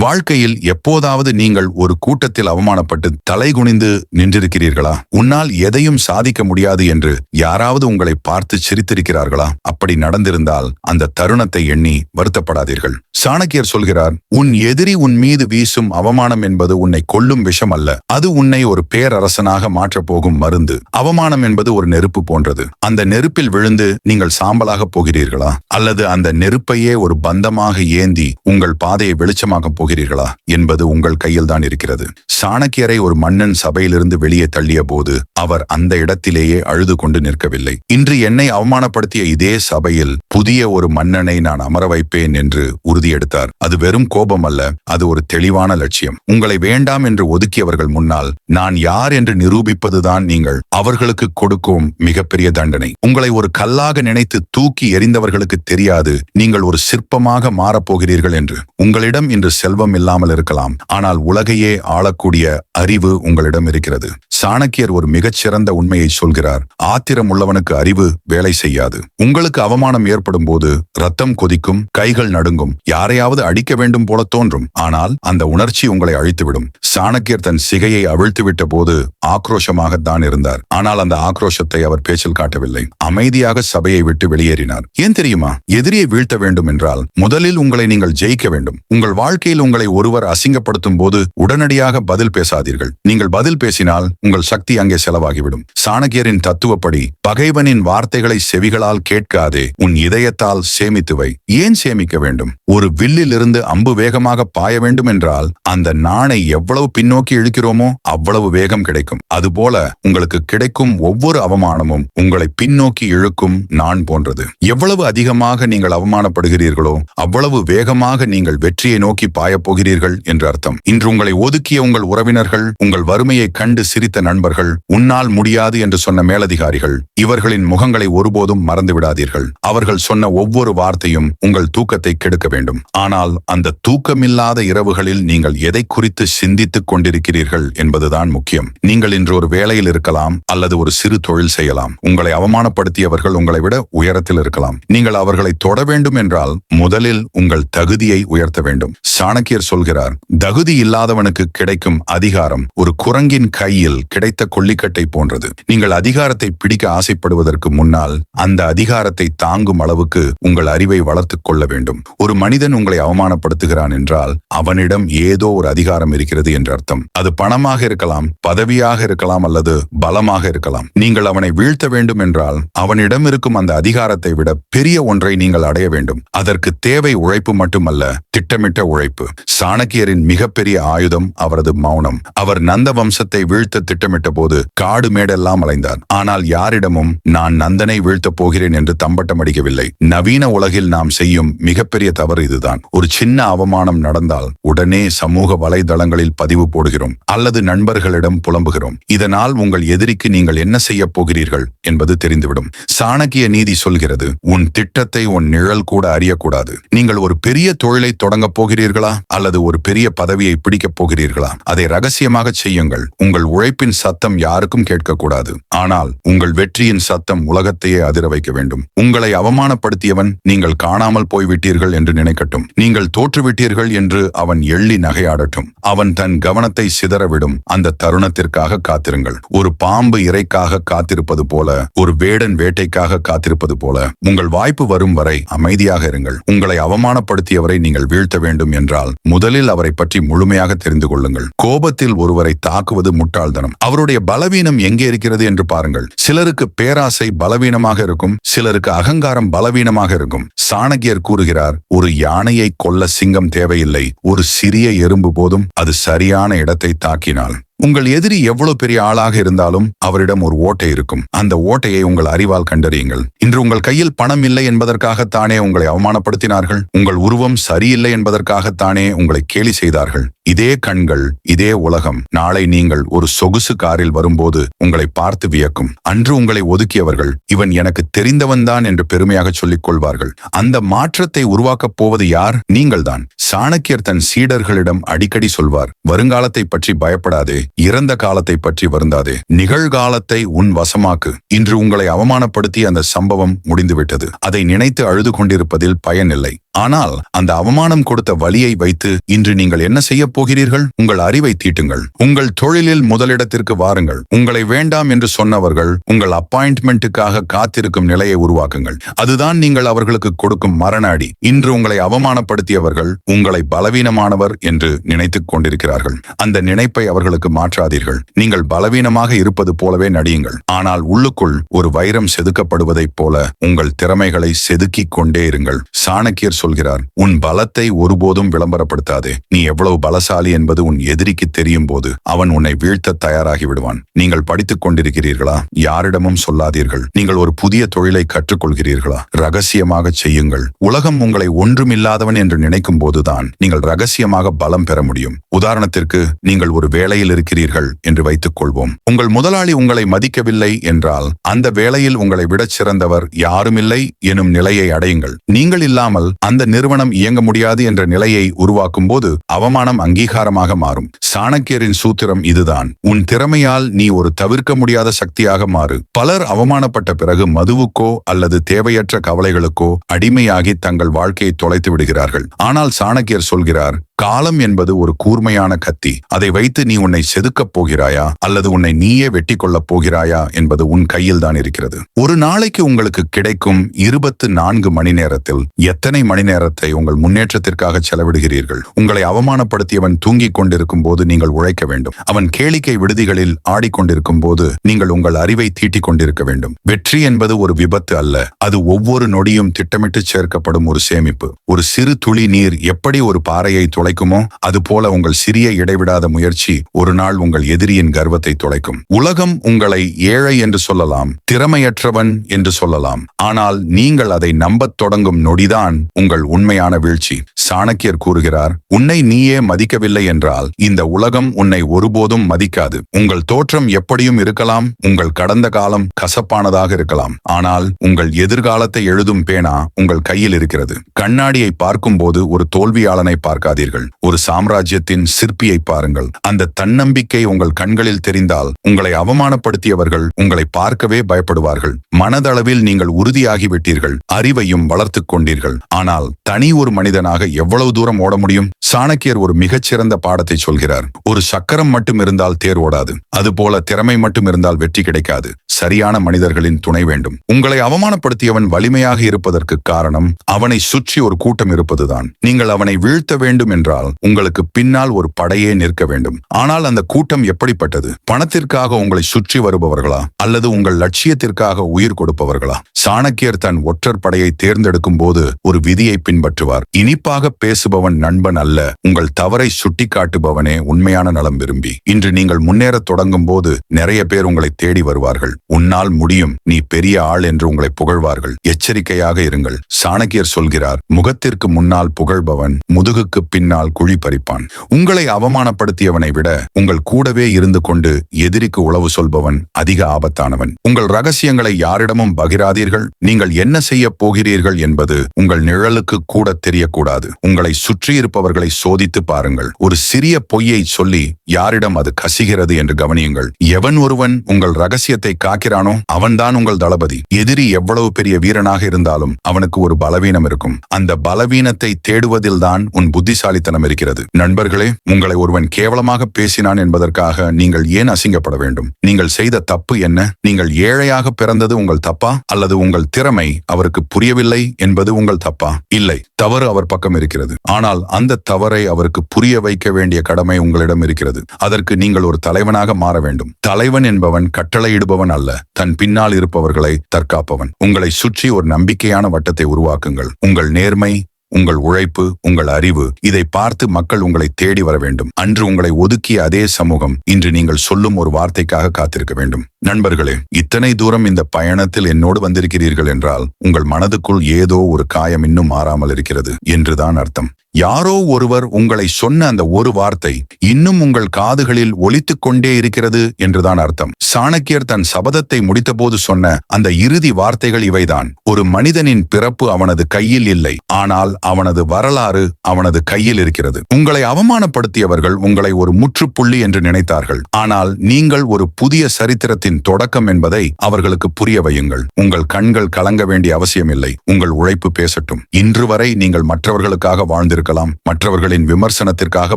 வாழ்க்கையில் எப்போதாவது நீங்கள் ஒரு கூட்டத்தில் அவமானப்பட்டு தலைகுனிந்து நின்றிருக்கிறீர்களா? உன்னால் எதையும் சாதிக்க முடியாது என்று யாராவது உங்களை பார்த்து சிரித்திருக்கிறார்களா? அப்படி நடந்திருந்தால் அந்த தருணத்தை எண்ணி வருத்தப்படாதீர்கள். சாணக்கியர் சொல்கிறார், உன் எதிரி உன் மீது வீசும் அவமானம் என்பது உன்னை கொல்லும் விஷம் அல்ல, அது உன்னை ஒரு பேரரசனாக மாற்றப் போகும் மருந்து. அவமானம் என்பது ஒரு நெருப்பு போன்றது. அந்த நெருப்பில் விழுந்து நீங்கள் சாம்பலாக போகிறீர்களா, அல்லது அந்த நெருப்பையே ஒரு பந்தமாக ஏந்தி உங்கள் பாதையை வெளிச்சமாக போகிறீர்களா என்பது உங்கள் கையில் தான் இருக்கிறது. சாணக்கியரை ஒரு மன்னன் சபையிலிருந்து வெளியே தள்ளிய போது அவர் அந்த இடத்திலேயே அழுது கொண்டு நிற்கவில்லை. இன்று என்னை அவமானப்படுத்திய இதே சபையில் புதிய ஒரு மன்னனை நான் அமர வைப்பேன் என்று உறுதியெடுத்தார். அது வெறும் கோபம் அல்ல, அது ஒரு தெளிவான லட்சியம். உங்களை வேண்டாம் என்று ஒதுக்கியவர்கள் முன்னால் நான் யார் என்று நிரூபிப்பதுதான் நீங்கள் அவர்களுக்கு கொடுக்கும் மிகப்பெரிய தண்டனை. உங்களை ஒரு கல்லாக நினைத்து தூக்கி எறிந்தவர்களுக்கு தெரியாது நீங்கள் ஒரு சிற்பமாக மாறப்போகிறீர்கள் என்று. உங்களிடம் இன்று செல்வம் இல்லாமல் இருக்கலாம், ஆனால் உலகையே ஆளக்கூடிய அறிவு உங்களிடம் இருக்கிறது. சாணக்கியர் ஒரு மிகச்சிறந்த உண்மையை சொல்கிறார், ஆத்திரம் உள்ளவனுக்கு அறிவு வேலை செய்யாது. உங்களுக்கு அவமானம் ஏற்படும் போது ரத்தம் கொதிக்கும், கைகள் நடுங்கும், யாரையாவது அடிக்க வேண்டும் போல தோன்றும். ஆனால் அந்த உணர்ச்சி உங்களை அழித்துவிடும். சாணக்கியர் தன் சிகையை அவிழ்த்துவிட்ட போது ஆக்ரோஷமாகத்தான் இருந்தார். ஆனால் அந்த ஆக்ரோஷத்தை அவர் பேச்சில் காட்டவில்லை. அமைதியாக சபையை விட்டு வெளியேறினார். ஏன் தெரியுமா? எதிரியை வீழ்த்த வேண்டும் என்றால் முதலில் உங்களை நீங்கள் ஜெயிக்க வேண்டும். உங்கள் வாழ்க்கையில் உங்களை ஒருவர் அசிங்கப்படுத்தும் போது உடனடியாக பதில் பேசாதீர்கள். நீங்கள் பதில் பேசினால் உங்கள் சக்தி அங்கே செலவாகிவிடும். சாணக்கியரின் தத்துவப்படி பகைவனின் வார்த்தைகளை செவிகளால் கேட்காதே, உன் இதயத்தால் சேமித்து வை. ஏன் சேமிக்க வேண்டும்? ஒரு வில்லில் இருந்து அம்பு வேகமாக பாய வேண்டும் என்றால் அந்த நாணை எவ்வளவு பின்னோக்கி இழுக்கிறோமோ அவ்வளவு வேகம் கிடைக்கும். அதுபோல உங்களுக்கு கிடைக்கும் ஒவ்வொரு அவமானமும் உங்களை பின்னோக்கி இழுக்கும் நான் போன்றது. எவ்வளவு அதிகமாக நீங்கள் அவமானப்படுகிறீர்களோ அவ்வளவு வேகமாக நீங்கள் வெற்றியை நோக்கி பாயப் போகிறீர்கள் என்று அர்த்தம். இன்று உங்களை ஒதுக்கிய உங்கள் உறவினர்கள், உங்கள் வறுமையை கண்டு சிரித்த நண்பர்கள், உன்னால் முடியாது என்று சொன்ன மேலதிகாரிகள், இவர்களின் முகங்களை ஒருபோதும் மறந்து விடாதீர்கள். அவர்கள் சொன்ன ஒவ்வொரு வார்த்தையும் உங்கள் தூக்கத்தை கெடுக்க வேண்டும். ஆனால் அந்த தூக்கமில்லாத இரவுகளில் நீங்கள் எதை குறித்து சிந்தித்துக் கொண்டிருக்கிறீர்கள் என்பதுதான் முக்கியம். நீங்கள் இன்று ஒரு வேலையில் இருக்கலாம், அல்லது ஒரு சிறு தொழில் செய்யலாம். உங்களை அவமானப்படுத்தியவர்கள் உங்களை விட உயரத்தில் இருக்கலாம். நீங்கள் அவர்களை தொட வேண்டும் என்றால் முதலில் உங்கள் தகுதியை உயர்த்த வேண்டும். சாணக்கியர் சொல்கிறார், தகுதி இல்லாதவனுக்கு கிடைக்கும் அதிகாரம் ஒரு குரங்கின் கையில் கிடைத்த கொள்ளிக்கட்டை போன்றது. நீங்கள் அதிகாரத்தை பிடிக்க ஆசைப்படுவதற்கு முன்னால் அந்த அதிகாரத்தை தாங்கும் அளவுக்கு உங்கள் அறிவை வளர்த்துக் கொள்ள வேண்டும். ஒரு மனிதன் உங்களை அவமானப்படுத்துகிறான் என்றால் அவனிடம் ஏதோ ஒரு அதிகாரம் இருக்கிறது என்று அர்த்தம். அது பணமாக இருக்கலாம், பதவியாக இருக்கலாம், அல்லது பலமாக இருக்கலாம். நீங்கள் அவனை வீழ்த்த வேண்டும் என்றால் அவனிடம் இருக்கும் அந்த அதிகாரத்தை விட பெரிய ஒன்றை நீங்கள் அடைய வேண்டும். அதற்கு தேவை உழைப்பு மட்டுமல்ல, திட்டமிட்ட உழைப்பு. சாணக்கியரின் மிகப்பெரிய ஆயுதம் அவரது மௌனம். அவர் நந்த வம்சத்தை வீழ்த்த திட்டமிட்ட போது காடு மேடெல்லாம் அலைந்தார். ஆனால் யாரிடமும் நான் நந்தனை வீழ்த்தப் போகிறேன் என்று தம்பட்டம் அடிக்கவில்லை. நவீன உலகில் நாம் செய்யும் மிகப்பெரிய தவறு இதுதான். ஒரு சின்ன அவமானம் நடந்தால் உடனே சமூக வலைதளங்களில் பதிவு போடுகிறோம், அல்லது நண்பர்களிடம் புலம்புகிறோம். இதனால் உங்கள் எதிரிக்கு நீங்கள் என்ன செய்ய போகிறீர்கள் என்பது தெரிந்துவிடும். சாணக்கிய நீதி சொல்கிறது, உன் திட்டத்தை உன் நிழல் கூட அறியக்கூடாது. நீங்கள் ஒரு பெரிய தொழிலை தொடங்கப் போகிறீர்களா, அல்லது ஒரு பெரிய பதவியை பிடிக்கப் போகிறீர்களா? அதை ரகசியமாக செய்யுங்கள். உங்கள் உழைப்பின் சத்தம் யாருக்கும் கேட்கக்கூடாது. ஆனால் உங்கள் வெற்றியின் சத்தம் உலகத்தையே அதிர வைக்க வேண்டும். உங்களை அவமானப்படுத்தியவன் நீங்கள் காணாமல் போய்விட்டீர்கள் என்று நினைக்கட்டும். நீங்கள் தோற்றுவிட்டீர்கள் என்று அவன் எள்ளி நகையாடட்டும். அவன் தன் கவனத்தை சிதறவிடும் அந்த தருணத்திற்காக காத்திருங்கள். ஒரு பாம்பு இரைக்காக காத்திருப்பது போல, ஒரு வேடன் வேட்டைக்காக காத்திருப்பது போல உங்கள் வாய்ப்பு வரும் வரை அமைதியாக இருங்கள். உங்களை அவமானப்படுத்தியவரை நீங்கள் வீழ்த்த வேண்டும் என்றால் முதலில் அவரை பற்றி முழுமையாக தெரிந்து கொள்ளுங்கள். கோபத்தில் ஒருவரை தாக்குவது முட்டாள்தனம். அவருடைய பலவீனம் எங்கே இருக்கிறது என்று பாருங்கள். சிலருக்கு பேராசை பலவீனமாக இருக்கும், சிலருக்கு அகங்காரம் பலவீனமாக இருக்கும். சாணக்கியர் கூறுகிறார், ஒரு யானையை கொல்ல சிங்கம் தேவையில்லை, ஒரு சிறிய எறும்பு போதும் அது சரியான இடத்தை தாக்கினால். உங்கள் எதிரி எவ்வளவு பெரிய ஆளாக இருந்தாலும் அவரிடம் ஒரு ஓட்டை இருக்கும். அந்த ஓட்டையை உங்கள் அறிவால் கண்டறியுங்கள். இன்று உங்கள் கையில் பணம் இல்லை என்பதற்காகத்தானே உங்களை அவமானப்படுத்தினார்கள். உங்கள் உருவம் சரியில்லை என்பதற்காகத்தானே உங்களை கேலி செய்தார்கள். இதே கண்கள், இதே உலகம் நாளை நீங்கள் ஒரு சொகுசு காரில் வரும்போது உங்களை பார்த்து வியக்கும். அன்று உங்களை ஒதுக்கியவர்கள் இவன் எனக்கு தெரிந்தவன்தான் என்று பெருமையாக சொல்லிக் கொள்வார்கள். அந்த மாற்றத்தை உருவாக்கப் போவது யார்? நீங்கள்தான். சாணக்கியர் தன் சீடர்களிடம் அடிக்கடி சொல்வார், வருங்காலத்தை பற்றி பயப்படாதே, இறந்த காலத்தை பற்றி வருந்தாதே, நிகழ்காலத்தை உன் வசமாக்கு. இன்று உங்களை அவமானப்படுத்தி அந்த சம்பவம் முடிந்துவிட்டது. அதை நினைத்து அழுது கொண்டிருப்பதில் பயனில்லை. ஆனால் அந்த அவமானம் கொடுத்த வலியை வைத்து இன்று நீங்கள் என்ன செய்ய போகிறீர்கள்? உங்கள் அறிவை தீட்டுங்கள். உங்கள் தொழிலில் முதலிடத்திற்கு வாருங்கள். உங்களை வேண்டாம் என்று சொன்னவர்கள் உங்கள் அப்பாயின்ட்மெண்ட்டுக்காக காத்திருக்கும் நிலையை உருவாக்குங்கள். அதுதான் நீங்கள் அவர்களுக்கு கொடுக்கும் மரண அடி. இன்று உங்களை அவமானப்படுத்தியவர்கள் உங்களை பலவீனமானவர் என்று நினைத்துக் கொண்டிருக்கிறார்கள். அந்த நினைப்பை அவர்களுக்கு மாற்றாதீர்கள். நீங்கள் பலவீனமாக இருப்பது போலவே நடியுங்கள். ஆனால் உள்ளுக்குள் ஒரு வைரம் செதுக்கப்படுவதைப் போல உங்கள் திறமைகளை செதுக்கிக் கொண்டே இருங்கள். சாணக்கியர் சொல்கிறார், உன் பலத்தை ஒருபோதும் விளம்பரப்படுத்தாதே. நீ எவ்வளவு பலசாலி என்பது உன் எதிரிக்கு தெரியும் போது அவன் உன்னை வீழ்த்த தயாராகி விடுவான். நீங்கள் படித்துக் கொண்டிருக்கிறீர்களா? யாரிடமும் சொல்லாதீர்கள். நீங்கள் ஒரு புதிய தொழிலை கற்றுக்கொள்கிறீர்களா? ரகசியமாக செய்யுங்கள். உலகம் உங்களை ஒன்றுமில்லாதவன் என்று நினைக்கும் போதுதான் நீங்கள் ரகசியமாக பலம் பெற முடியும். உதாரணத்திற்கு, நீங்கள் ஒரு வேலையில் இருக்கிறீர்கள் என்று வைத்துக் கொள்வோம். உங்கள் முதலாளி உங்களை மதிக்கவில்லை என்றால் அந்த வேலையில் உங்களை விடச் சிறந்தவர் யாருமில்லை எனும் நிலையை அடையுங்கள். நீங்கள் இல்லாமல் அந்த நிறுவனம் இயங்க முடியாது என்ற நிலையை உருவாக்கும் போது அவமானம் அங்கீகாரமாக மாறும். சாணக்கியரின் சூத்திரம் இதுதான். உன் திறமையால் நீ ஒரு தவிர்க்க முடியாத சக்தியாக மாறு. பலர் அவமானப்பட்ட பிறகு மதுவுக்கோ அல்லது தேவையற்ற கவலைகளுக்கோ அடிமையாகி தங்கள் வாழ்க்கையை தொலைத்து விடுகிறார்கள். ஆனால் சாணக்கியர் சொல்கிறார், காலம் என்பது ஒரு கூர்மையான கத்தி. அதை வைத்து நீ உன்னை செதுக்கப் போகிறாயா அல்லது உன்னை நீயே வெட்டி கொள்ளப் போகிறாயா என்பது உன் கையில் தான் இருக்கிறது. ஒரு நாளைக்கு உங்களுக்கு கிடைக்கும் 24 மணி நேரத்தில் எத்தனை மணி நேரத்தை உங்கள் முன்னேற்றத்திற்காக செலவிடுகிறீர்கள்? உங்களை அவமானப்படுத்தியவன் தூங்கிக் கொண்டிருக்கும் போது நீங்கள் உழைக்க வேண்டும். அவன் கேளிக்கை விடுதிகளில் ஆடிக்கொண்டிருக்கும் போது நீங்கள் உங்கள் அறிவை தீட்டிக் கொண்டிருக்க வேண்டும். வெற்றி என்பது ஒரு விபத்து அல்ல, அது ஒவ்வொரு நொடியும் திட்டமிட்டு சேர்க்கப்படும் ஒரு சேமிப்பு. ஒரு சிறு துளி நீர் எப்படி ஒரு பாறையை துளைக்குமோ அதுபோல உங்கள் சிறிய இடைவிடாத முயற்சி ஒரு நாள் உங்கள் எதிரியின் கர்வத்தை துளைக்கும். உலகம் உங்களை ஏழை என்று சொல்லலாம், திறமையற்றவன் என்று சொல்லலாம். ஆனால் நீங்கள் அதை நம்பத் தொடங்கும் நொடிதான் உங்கள் உண்மையான வீழ்ச்சி. சாணக்கியர் கூறுகிறார், உன்னை நீயே மதிக்கவில்லை என்றால் இந்த உலகம் உன்னை ஒருபோதும் மதிக்காது. உங்கள் தோற்றம் எப்படியும் இருக்கலாம், உங்கள் கடந்த காலம் கசப்பானதாக இருக்கலாம், ஆனால் உங்கள் எதிர்காலத்தை எழுதும் பேனா உங்கள் கையில் இருக்கிறது. கண்ணாடியை பார்க்கும் போது ஒரு தோல்வியாளனை பார்க்காதீர்கள், ஒரு சாம்ராஜ்யத்தின் சிற்பியை பாருங்கள். அந்த தன்னம்பிக்கை உங்கள் கண்களில் தெரிந்தால் உங்களை அவமானப்படுத்தியவர்கள் உங்களை பார்க்கவே பயப்படுவார்கள். மனதளவில் நீங்கள் உறுதியாகிவிட்டீர்கள், அறிவையும் வளர்த்துக் கொண்டீர்கள். ஆனால் தனி ஒரு மனிதனாக எவ்வளவு தூரம் ஓட முடியும்? சாணக்கியர் ஒரு மிகச்சிறந்த பாடத்தை சொல்கிறார். ஒரு சக்கரம் மட்டும் இருந்தால் தேர் ஓடாது, அதுபோல திறமை மட்டும் இருந்தால் வெற்றி கிடைக்காது. சரியான மனிதர்களின் துணை வேண்டும். உங்களை அவமானப்படுத்தியவன் வலிமையாக இருப்பதற்கு காரணம் அவனை சுற்றி ஒரு கூட்டம் இருப்பதுதான். நீங்கள் அவனை வீழ்த்த வேண்டும் என்றால் உங்களுக்கு பின்னால் ஒரு படையே நிற்க வேண்டும். ஆனால் அந்த கூட்டம் எப்படிப்பட்டது? பணத்திற்காக உங்களை சுற்றி வருபவர்களா அல்லது உங்கள் லட்சியத்திற்காக உயிர் கொடுப்பவர்களா? சாணக்கியர் தன் ஒற்றர் படையை தேர்ந்தெடுக்கும் போது ஒரு விதியை பின்பற்றுவார். இனிப்பாக பேசுபவன் நண்பன் அல்ல, உங்கள் தவறை சுட்டி காட்டுபவனே உண்மையான நலம் விரும்பி. இன்று நீங்கள் முன்னேறத் தொடங்கும் போது நிறைய பேர் உங்களை தேடி வருவார்கள். உன்னால் முடியும், நீ பெரிய ஆள் என்று உங்களை புகழ்வார்கள். எச்சரிக்கையாக இருங்கள். சாணக்கியர் சொல்கிறார், முகத்திற்கு முன்னால் புகழ்பவன் முதுகுக்கு பின்னால் குழி பறிப்பான். உங்களை அவமானப்படுத்தியவனை விட உங்கள் கூடவே இருந்து கொண்டு எதிரிக்கு உளவு சொல்பவன் அதிக ஆபத்தானவன். உங்கள் ரகசியங்களை யாரிடமும் பகிராதீர்கள். நீங்கள் என்ன செய்ய போகிறீர்கள் என்பது உங்கள் நிழலுக்கு கூட தெரியக்கூடாது. உங்களை சுற்றியிருப்பவர்களை சோதித்து பாருங்கள். ஒரு சிறிய பொய்யை சொல்லி யாரிடம் அது கசிகிறது என்று கவனியுங்கள். எவன் ஒருவன் உங்கள் ரகசியத்தை காக்கிறானோ அவன்தான் உங்கள் தளபதி. எதிரி எவ்வளவு பெரிய வீரனாக இருந்தாலும் அவனுக்கு ஒரு பலவீனம் இருக்கும். அந்த பலவீனத்தை தேடுவதில்தான் உன் புத்திசாலித்தனம் இருக்கிறது. நண்பர்களே, உங்களை ஒருவன் கேவலமாக பேசினான் என்பதற்காக நீங்கள் ஏன் அசிங்கப்பட வேண்டும்? நீங்கள் செய்த தப்பு என்ன? நீங்கள் ஏழையாக பிறந்தது உங்கள் தப்பா அல்லது உங்கள் திறமை அவருக்கு புரியவில்லை என்பது உங்கள் தப்பா? இல்லை, தவறு அவர் பக்கம் இருக்கிறது. ஆனால் அந்த தவறை அவருக்கு புரிய வைக்க வேண்டிய கடமை உங்களிடம் இருக்கிறது. அதற்கு நீங்கள் ஒரு தலைவனாக மாற வேண்டும். தலைவன் என்பவன் கட்டளையிடுபவன் அல்ல, தன் பின்னால் இருப்பவர்களை தற்காப்பவன். உங்களை சுற்றி ஒரு நம்பிக்கையான வட்டத்தை உருவாக்குங்கள். உங்கள் நேர்மை, உங்கள் உழைப்பு, உங்கள் அறிவு, இதை பார்த்து மக்கள் உங்களை தேடி வர வேண்டும். அன்று உங்களை ஒதுக்கிய அதே சமூகம் இன்று நீங்கள் சொல்லும் ஒரு வார்த்தைக்காக காத்திருக்க வேண்டும். நண்பர்களே, இத்தனை தூரம் இந்த பயணத்தில் என்னோடு வந்திருக்கிறீர்கள் என்றால் உங்கள் மனதுக்குள் ஏதோ ஒரு காயம் இன்னும் மாறாமல் இருக்கிறது என்றுதான் அர்த்தம். யாரோ ஒருவர் உங்களை சொன்ன அந்த ஒரு வார்த்தை இன்னும் உங்கள் காதுகளில் ஒலித்துக் கொண்டே இருக்கிறது என்றுதான் அர்த்தம். சாணக்கியர் தன் சபதத்தை முடித்தபோது சொன்ன அந்த இறுதி வார்த்தைகள் இவைதான். ஒரு மனிதனின் பிறப்பு அவனது கையில் இல்லை, ஆனால் அவனது வரலாறு அவனது கையில் இருக்கிறது. உங்களை அவமானப்படுத்தியவர்கள் உங்களை ஒரு முற்றுப்புள்ளி என்று நினைத்தார்கள். ஆனால் நீங்கள் ஒரு புதிய சரித்திரத்தின் முன்னேற்றத்தின் தொடக்கம் என்பதை அவர்களுக்கு புரிய வையுங்கள். உங்கள் கண்கள் கலங்க வேண்டிய அவசியமில்லை. உங்கள் உழைப்பு பேசட்டும். இன்று வரை நீங்கள் மற்றவர்களுக்காக வாழ்ந்திருக்கலாம், மற்றவர்களின் விமர்சனத்திற்காக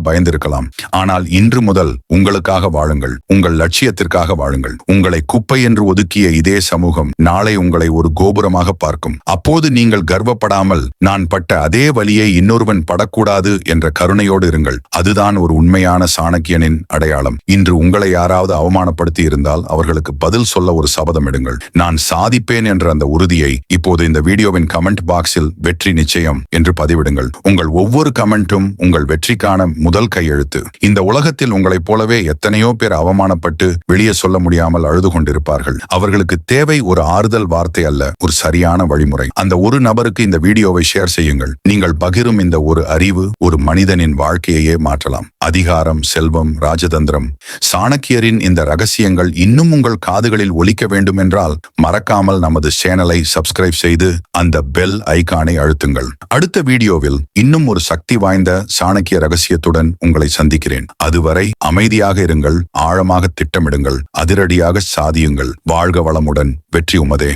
பயந்திருக்கலாம். ஆனால் இன்று முதல் உங்களுக்காக வாழுங்கள். உங்கள் லட்சியத்திற்காக வாழுங்கள். உங்களை குப்பை என்று ஒதுக்கிய இதே சமூகம் நாளை உங்களை ஒரு கோபுரமாக பார்க்கும். அப்போது நீங்கள் கர்வப்படாமல், நான் பட்ட அதே வலியை இன்னொருவன் படக்கூடாது என்ற கருணையோடு இருங்கள். அதுதான் ஒரு உண்மையான சாணக்கியனின் அடையாளம். இன்று உங்களை யாராவது அவமானப்படுத்தி இருந்தால் அவர்களுக்கு பதில் சொல்ல ஒரு சபதம் எடுங்கள். நான் சாதிப்பேன் என்ற அந்த உறுதியை இப்போது இந்த வீடியோவின் கமெண்ட் பாக்ஸில் வெற்றி நிச்சயம் என்று பதிவிடுங்கள். உங்கள் ஒவ்வொரு கமெண்ட்டும் உங்கள் வெற்றிக்கான முதல் கையெழுத்து. இந்த உலகத்தில் உங்களைப் போலவே எத்தனையோ பேர் அவமானப்பட்டு வெளியே சொல்ல முடியாமல் அழுது கொண்டிருப்பார்கள். அவர்களுக்கு தேவை ஒரு ஆறுதல் வார்த்தை அல்ல, ஒரு சரியான வழிமுறை. அந்த ஒரு நபருக்கு இந்த வீடியோவை ஷேர் செய்யுங்கள். நீங்கள் பகிரும் இந்த ஒரு அறிவு ஒரு மனிதனின் வாழ்க்கையையே மாற்றலாம். அதிகாரம், செல்வம், ராஜதந்திரம், சாணக்கியரின் இந்த ரகசியங்கள் இன்னும் உங்கள் காதுகளில் ஒலிக்க வேண்டும் என்றால் மறக்காமல் நமது சேனலை சப்ஸ்கிரைப் செய்து அந்த பெல் ஐகானை அழுத்துங்கள். அடுத்த வீடியோவில் இன்னும் ஒரு சக்தி வாய்ந்த சாணக்கிய ரகசியத்துடன் உங்களை சந்திக்கிறேன். அதுவரை அமைதியாக இருங்கள், ஆழமாக திட்டமிடுங்கள், அதிரடியாக சாதியுங்கள். வாழ்க வளமுடன். வெற்றி உமதே.